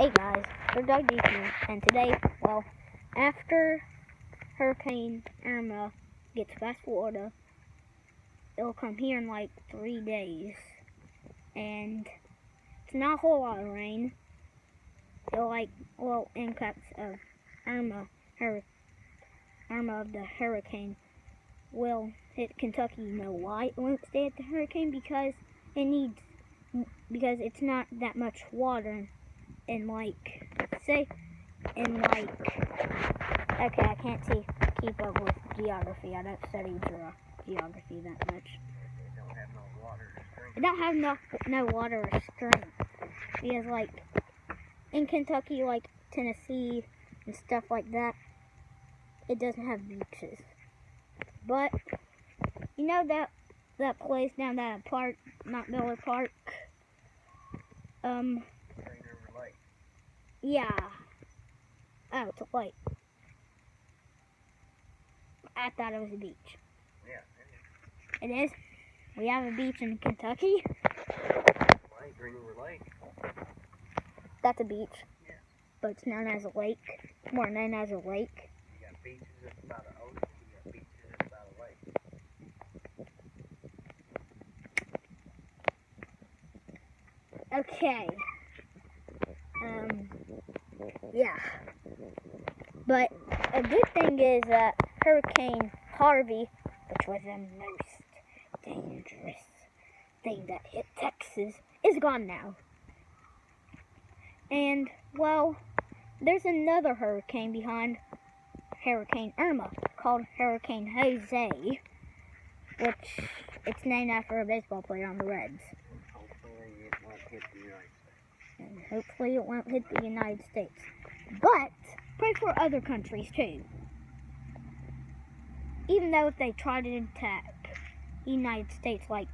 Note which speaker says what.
Speaker 1: Hey guys, we're Doug Deep here, and today, well, after Hurricane Irma gets past Florida, it'll come here in like 3 days, and it's not a whole lot of rain. It'll impacts of Irma of the hurricane will hit Kentucky. You know why it won't stay at the hurricane? Because it's not that much water. Okay, I can't keep up with geography. I don't study geography that much. It don't have no water or strength. Because in Kentucky, Tennessee and stuff like that, it doesn't have beaches. But you know that place down that park, Mount Miller Park? Yeah. Oh, it's a lake. I thought it was a beach. Yeah, it is. We have a beach in Kentucky.
Speaker 2: Green River Lake.
Speaker 1: That's a beach.
Speaker 2: Yeah.
Speaker 1: But it's known as a lake. More known as a lake.
Speaker 2: You got beaches that's about an ocean. You got beaches that's about a lake.
Speaker 1: Okay. Yeah. But a good thing is that Hurricane Harvey, which was the most dangerous thing that hit Texas, is gone now. And, well, there's another hurricane behind Hurricane Irma called Hurricane Jose, which it's named after a baseball player on the Reds.
Speaker 2: Hopefully it won't hit
Speaker 1: And hopefully it won't hit
Speaker 2: the United States.
Speaker 1: the United States. But pray for other countries too. Even though if they try to attack the United States, no!